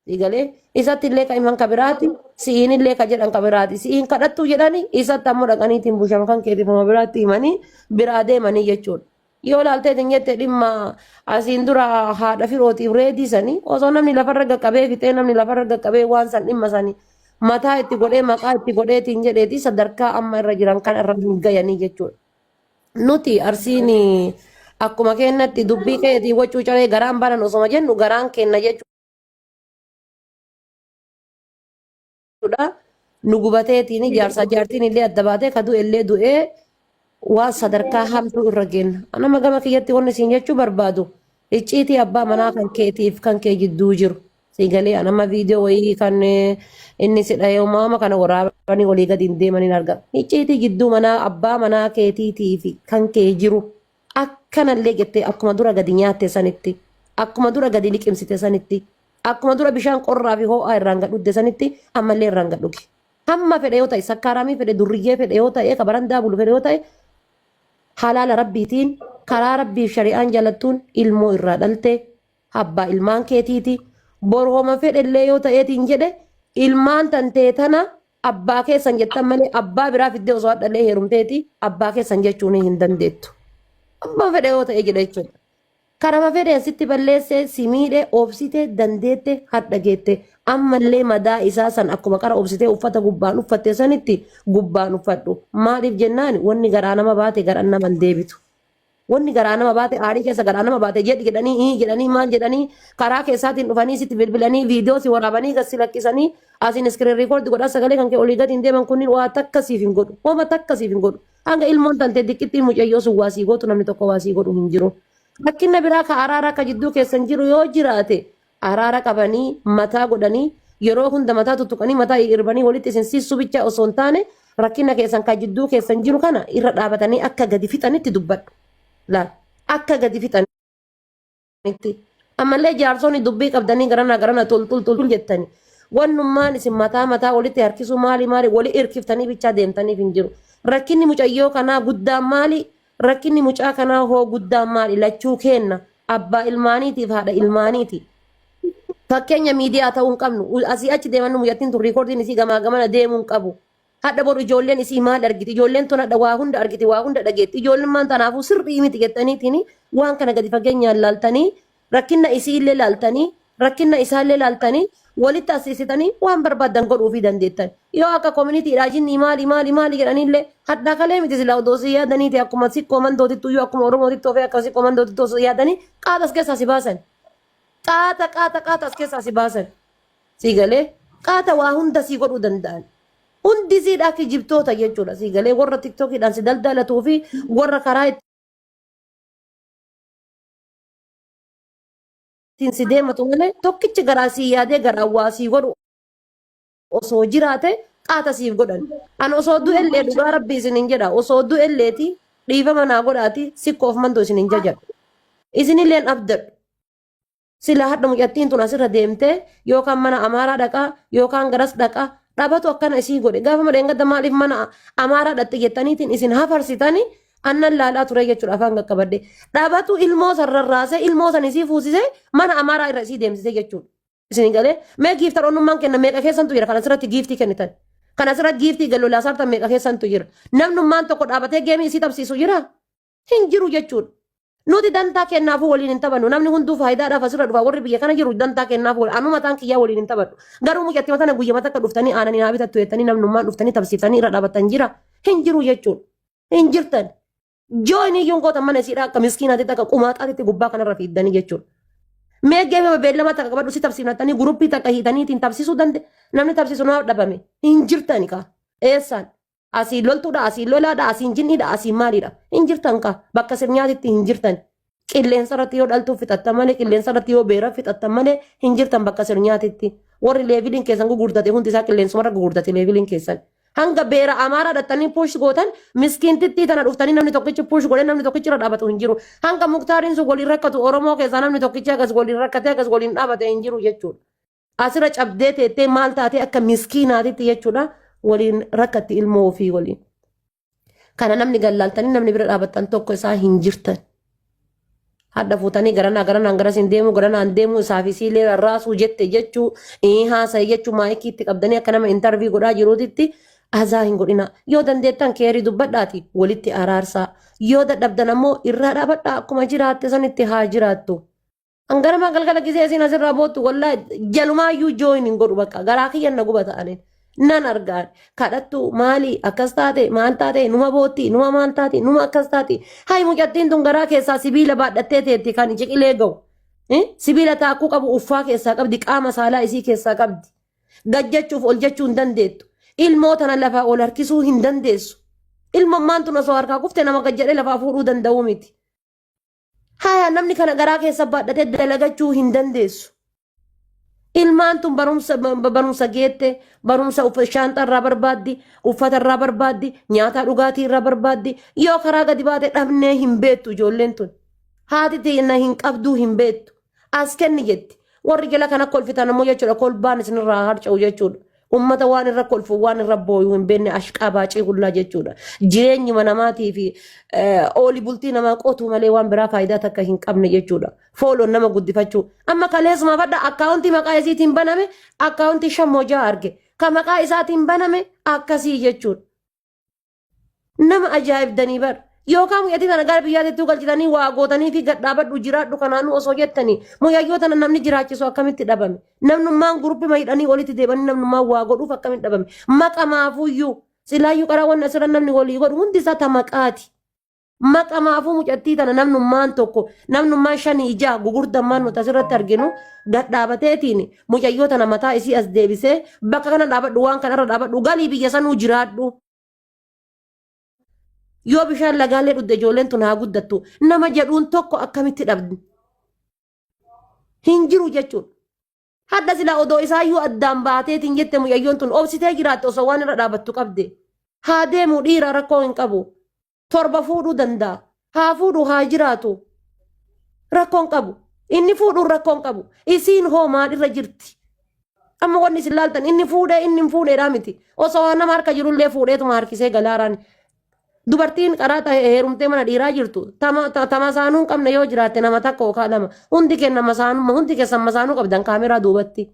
Digalee isatti illee ka himan kabiraati si'iin illee ka jedhan kabiraati si'iin kadhattuu jedhani isatti ammoo dhaqaniitiin bushan kan keetifama biraatti himanii biraa deemanii jechuudha. Yoo laaltee jette dhimma asiin dura haadha firootiif reedisanii osoo namni lafarra qaqqabee fixee namni lafarra qaqqabee waan san dhimma sanii mataa itti godhee maqaa itti godheetiin jedheeti sadarkaa amma irra jiran kan irra hin gayanii jechuudha. Nuti arsiin akkuma kennatti dubbii keetii wachuu caree garaan banan osoma jennu garaan kenna jechuudha. Nu gubateetiin jaarsa jaartiin illee adda baatee kadu illee du'ee waan sadarkaa hamtuu irra geenna. Anama gama kiyyatti wanni siin jechuu barbaadu icciitii abbaa manaa kan keetiif kan kee jidduu jiru. Siigalee anama viidiyoo wayii kan inni sidha yoomama kana waraabanii walii gadi hin deemaniin argama. Icciitii gidduu manaa abbaa manaa keetiitiif kan kee jiru akkanallee jettee akkuma dura gadi nyaatte sanitti akkuma dura gadi liqimsite sanitti akkuma dura bishaan qorraa fi ho'aa irraan gadhudde sanitti ammallee irraan gadhugi. Hamma fedhe yoo ta'e sakkaaramii fedhe durriyyee fedhe yoo ta'e kabarandaa bulu fedhe yoo ta'e halaala rabbiitiin karaa rabbiif shari'aan jalattuun ilmoo irraa dhalte abbaa ilmaan keetiiti boroma fedhellee yoo ta'eetiin jedhe ilmaan tantee tana abbaa keessan jettan malee abbaa biraa fiddee osoo hadhallee heerumteeti abbaa keessan jechuun hin dandeettu. Abbaa fedhe yoo ta'e jedha jechuudha. Karama fedheen sitti balleessee si miidhee obsitee dandeette hadha geette ammallee madaa isaa san akkuma qara obsitee uffata gubbaan uffatte sanitti gubbaan uffadhu. Maaliif jennaan wanni garaa nama baate garaa nama hin deebitu. Wanni garaa nama baate aarii keessa garaa nama baate jedhanii maal jedhanii karaa keessaatiin dhufanii sitti bilbilanii viidiyoo si waraabanii gassi lakkisanii asiin iskiriin riikoordi godhaa sagalee kan kee olii gadi hin deeman kunniin waa takkasiif hin godhu. Hooma takkasiif hin godhu. Hanga ilmoon tantee diqqittiin mucayyoo sun waasii gootu namni tokko waasii godhu hin jiru. Rakkinna biraa ka araara akka jidduu keessan jiru yoo jiraate araara qabanii mataa godhanii yeroo hunda mataa tuttuqanii mataa irbanii walitti isin siisuu bicha osoo hin taane rakkinna keessan ka jidduu keessan jiru kana irra dhaabatanii akka gadi fixanitti dubbadhu. Laal akka gadi fixanitti ammallee jaarsonni dubbii qabdanii garana toltul jettanii wannummaan isin mataa walitti harkisuu maali wali irkiftanii bichaa deemtaniif hin jiru. Rakkinni mucayyoo kanaa guddaan maali? Rakkinni mucaa kanaa hoo guddaan maali? Lachuu kenna abbaa ilmaaniitiif haadha ilmaaniiti. Fakkeenya miidiyaa ta'uu hin qabnu asii achi deemannu muyyattiin tun riikoordiin isii gamaa gamana deemuu hin qabu. Hadha boru ijoolleen isii maal argiti? Ijoolleen tun hadha waa hunda argiti waa hunda dhageetti. Ijoolleen maan tanaafuu sirrii miti jettaniitiin waan kana gadi fageenyaan laaltanii rakkinna isii illee laaltanii rakkinna isaallee laaltanii walitti asisiitanii waan barbaadan godhuufii dandeettan. Yoo akka koominiitiidhaa jinni maali jedhanillee hadda kalee miti silaa odoo si yaadaniiti akkuma siqqoo mandootittu yoo akkuma oromootitti ofee akka siqqoo mandootittu osoo yaadanii qaata as keessaa si baasan. Qaata as keessaa si baasan. Siigalee qaata waa hunda si godhuu danda'an. Hundi siidhaa kijibtoota jechuudha. Siigalee warra tiktookiidhaan si daldalatuu fi warra karaa ittiin si deematu malee tokkichi garaa si yaadee garaa waa si godhu osoo jiraate qaata siif godhan. An osoo du'ellee dhugaa rabbii isinin jedha osoo du'elleeti dhiifama naa godhaati sikkoof mandoo isinin jajadhu. Isinilleen abdadhu. Sila hadha mucattiin tun asirra deemtee yookaan mana amaaraa dhaqaa yookaan garas dhaqaa dhabatu akkana isii godhe. Gaafa madeengadda maaliif mana amaaraa dhatte jettaniitiin isin hafarsitanii annan laalaa ture jechuudha afaan qaqqabadde. Dhabatu ilmoo sarrarraasee ilmoo san isii fuusisee mana amaaraa irra isii deemsisee jechuudha. Isin galee mee giiftar onnummaan kenna meeqa keessantu jira kan asirratti giiftii kennitan. Kan asirratti giiftii gallolaa saartan meeqa keessantu jira. Namnummaan tokko dhaabatee geemii isii tapsiisu jira. Hin jiru jechuudha. Nuti dantaa kennaafuu waliin hin taphannu. Namni hunduu faayidaadhaaf asirra dhufa. Warri biyya kana jiru dantaa kennaafuu anu mataan kiyyaa waliin hin taphannu. Garuu mucatti matana guyyaa mata akka dhuftanii aananii naa bitattu jettanii namnummaan dhuftanii tapsiiftanii irra dhaabatan jira. Hin jiru jechuudha. Hin jirtan. Join iyyuun gootan mana isiidhaa akka miskiinaatitti akka qumaaxaatitti gubbaa kanarra fiiddanii jechuudha. Mee geema beellama takka qabadhu si tapsiifatanii guruppii takka hiitaniitiin tapsisuu danda'e namni tapsisu nama dhabame hin jirtani kaa eessaan asii loltuudha asii lolaadha asiin jinniidha asiin maaliidha hin jirtan kaa bakka sirnyaatitti hin jirtan qilleensa irratti yoo dhaltuu fixattan malee qilleensa irratti yoo beera fixattan malee hin jirtan bakka sirnyaatitti warri leeviliin keessan gugurdate hundi isaa qilleensumarra gugurdate leeviliin keessan. Hanga beera amaaraa dhattanii puush gootan miskiintittii tana dhuftanii namni tokkichi puush godhee namni tokkichi irra dhaabatu hin jiru. Hanga muktaariin sun waliin rakkatu Oromoo keessaa namni tokkichi akkas waliin rakkatee akkas waliin dhaabate hin jiru jechuudha. Asirra cabdee teettee maal taatee akka miskiinaatitti jechuudha waliin rakkatti ilmoo ofii waliin. Kana namni gallaaltanii namni bira dhaabattan tokko isaa hin jirtan. Hadda fuutanii garanaan garas hin deemu garanaan deemu isaa fi siilee rarraasuu jette jechuu haasa'e jechuu maayikii itti qabdanii akka nama intarvii godhaa jiruutitti azaa hin godhina. Yoo dandeettan keerii dubbadhaati walitti araarsaa. Yoo dadhabdan ammoo irraa dhaabadhaa akkuma jiraatte sanitti haa jiraattu. Angarama galgala gisee isin asirraa boottu wallaa jalumaayyuu jooyin hin godhu bakka garaa kiyyan na guba ta'aniin. Nan argaan kadhattu maali akkas taate maal taate numa bootti numa maal taate numa akkas taate hay mucattiin tun garaa keessaa sibiila baadhattee teetti kan ciqilee ga'u sibiila taakkuu qabu uffaa keessaa qabdi qaama saalaa isii keessaa qabdi gajjachuuf ol jechuu hin dandeettu ilmoo tana lafaa ol harkisuu hin dandeessu ilmommaan tun osoo harkaa kufte nama gajjadhee lafaa fuudhuu danda'u miti haya namni kana garaa keessa baadhatee dalagachuu hin dandeessu. Ilmaan tun barumsa geette barumsa shaanxa irraa barbaaddi uffata irraa barbaaddi nyaata dhugaatii irraa barbaaddi yoo karaa gadi baate dhabnee hin beektu ijoolleen tun haati teenya hin qabduu hin beektu as kenni jetti warri jala kana kolfitan ammoo jechuudha kolbaan isinirraa harca'u jechuudha ummata waan irra kolfu waan irra booyu hin beekne ashqaa baacii hullaa jechuudha jireenyi namaatii fi ooli bultii namaa qotuu malee waan biraa faayidaa takka hin qabne jechuudha fooloon nama guddifachuu amma kaleessuma fadha akkaawuntii maqaa isiitiin baname akkaawuntii shammojaa arge kan maqaa isaatiin baname akkasii jechuudha nama ajaa'ibdanii bar yookaan mucattii tana gara biyyaatittuu galchitanii waa gootanii fi gadhaabadhu jiraadhu kanaanuu osoo jettanii mucayyoo tana namni jiraachisu akkamitti dhabame namnummaan guruppii mahidhanii olitti deebanii namnummaan waa godhuuf akkamitti dhabame maqamaafuyyuu silaayyuu qaraa wanna asirra namni walii godhu hundi isaa ta maqaati maqamaafuu mucattii tana namnummaan tokko namnummaan shanii ijaa gugurdammaan nuti asirratti arginu gadhaabateetiin mucayyoo tana mataa isii as deebisee bakka kana dhaabadhu waan kanarra dhaabadhu galii biyya sanuu jiraadhu. Yoo bishaan lagaalee dhudde ijoolleen tun haa guddattu nama jedhuun tokko akkamitti dhabdi hin jiru jechuudha. Hadda silaa odoo isaayyuu addaan baateetiin jette mucayyoon tun obsitee jiraatte osoo waan irra dhaabattu qabde haa deemu dhiira rakkoo hin qabu torba fuudhuu danda'a haa fuudhu haa jiraatu rakkoon qabu inni fuudhuun rakkoon qabu isiin hoo maalirra jirti. Amma wanni isin laaltan inni fuudheedhaa miti osoo nama harka jirullee fuudheetuma harkisee galaaraan. Dubartiin karaa heerumtee mana dhiiraa jirtu tama saanuu qabna yoo jiraatte nama takka yookaan lama hundi keessan masaanuu qabdan kaameraa duubatti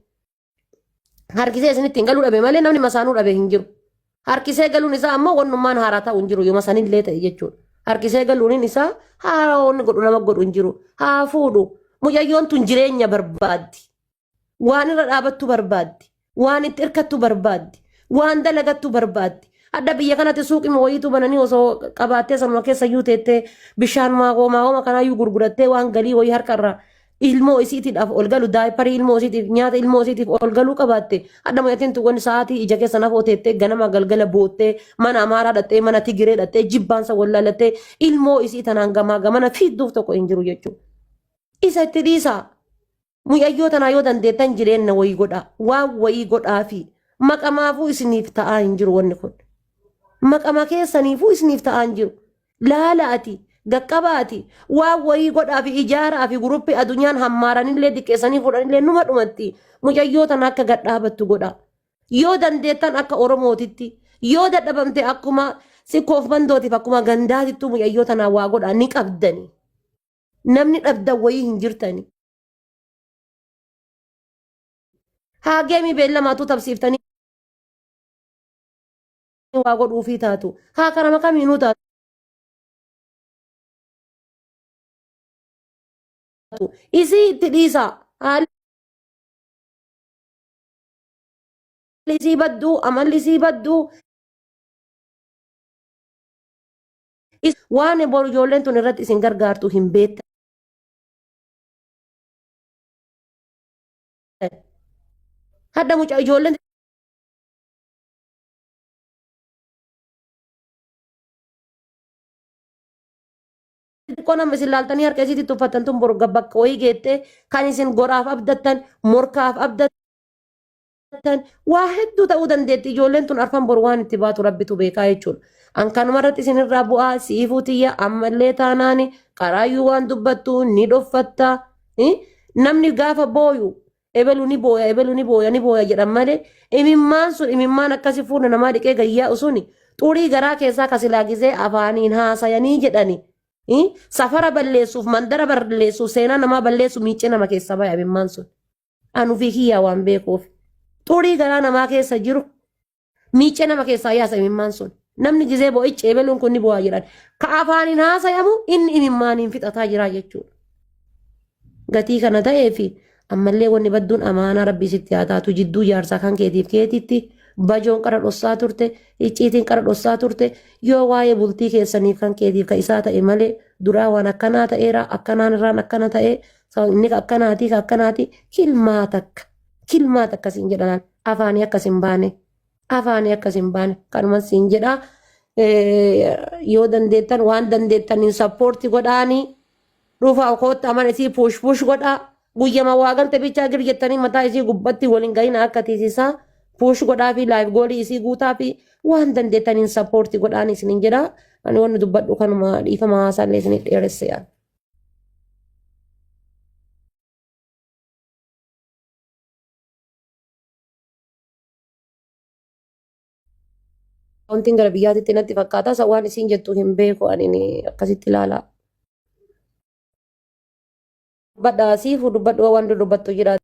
harkisee isinitti hin galuu dhabe malee namni masaanuu dhabe hin jiru harkisee galuun isaa ammoo wannummaan haaraa ta'u hin jiru yoo masanillee ta'e jechuudha harkisee galuun isaa haaraa wanni godhu nama godhu hin jiru haa fuudhu mucayyoon tun jireenya barbaaddi waan irra dhaabattu barbaaddi waan itti hirkattu barbaaddi waan dalagattu barbaaddi. Adda biyya kanatti suuqima wayiitu bananii osoo qabaattee sanuma keessa iyyuu teettee bishaan maaqoma kanaayyuu gurgurattee waan galii wayii harkarraa ilmoo isiitiidhaaf ol galu daayiparii ilmoo isiitiif nyaata ilmoo isiitiif ol galuu qabaatte adda mucattiin tuwwan sa'aatii ija keessa nafoo teettee ganama galgala boottee mana amaaraa dhattee mana tigiree dhattee jibbaansa wallaalattee ilmoo isii tanaan gamaa gamana fiidduuf tokko hin jiru jechuudha. Isa itti dhiisaa mucayyoo tanaa yoo dandeettan jireenya wayii godhaa waan wayii godhaa fi maqamaafuu isiniif ta'aa hin jiru wanni kun. Maqama keessaniifuu isiniif ta'aan jiru laalaati gaqqabaati waan wayii godhaa fi ijaaraa fi guruppii addunyaan hammaaranillee diqqeessanii fuudhanillee numa dhumatti mucayyoo tana akka gadhaabattu godha yoo dandeettan akka oromootitti yoo dadhabamte akkuma sikkoof bandootiif akkuma gandaatittuu mucayyoo tanaa waa godha ni qabdani namni dhabdan wayii hin jirtani haa geemii beellamaatu tabsiiftanii waa godhuufii taatu haa kanama kamiinuu taatu isii itti dhiisaa haalli isii badduu amalli isii badduu waan boru ijoolleen tun irratti isin gargaartu hin beektan hadda mucaa ijoolleen Kona misilaaltanii harka isiitti uffattan tun borga bakka wayii geette kan isin goraaf abdattan morkaaf abdattan waa hedduu ta'uu dandeetti ijoolleen tun arfan bor waan itti baatu rabbitu beekaa jechuudha. An kanumarratti isinirraa bu'aa siifuu tiyya ammallee taanaani qaraayyuu waan dubbattu ni dhoffatta namni gaafa booyu ebelu ni booya jedhan malee imimmaan sun imimmaan akkasi fuula namaa dhiqee gayyaa usuni xurii garaa keessaa kasilaa gisee afaaniin haasayanii jedhani. Safara balleessuuf mandara balleessuuf seenaa namaa balleessu miicee nama keessa baya imimmaan sun. Anu fi kiyyaa waan beekuuf. Xurii garaa namaa keessa jiru miicee nama keessaa yaasa imimmaan sun. Namni gizee boo'ichi ebeluun kun ni bu'aa jedhan. Ka afaaniin haasayamu inni imimmaaniin fixataa jira jechuudha. Gatii kana ta'ee fi ammallee wanni badduun amaanaa rabbii sitti haa taatu jidduu jaarsaa kan keetiif keetitti bajoon qara dhossaa turte icciitiin qara dhossaa turte yoo waa'ee bultii keessaniif kan keetiif ka isaa ta'e malee duraa waan akkanaa ta'eera akkanaan irraan akkana ta'e inni akkanaati kilmaa takka siin jedhan afaanii akkas hin baane kanuma siin jedha yoo dandeettan waan dandeettaniin sappoorti godhaanii dhufa kootta aman isii push godhaa guyyama waa galte bichaa gir jettanii mataa isii gubbatti waliin gahina akka tiisisaa push godhaa fi laayif goolii isii guutaa fi waan dandeettaniin sappoorti godhaan isinin jedha ani wanni dubbadhu kanuma dhiifama haasaallee isinii dheeresse yaala. Wanti gara biyyaatitti natti fakkaata isa waan isiin jettu hin beeku ani akkasitti ilaalaa. Dubbadhaa siifu dubbadhu waan dubbattu jira.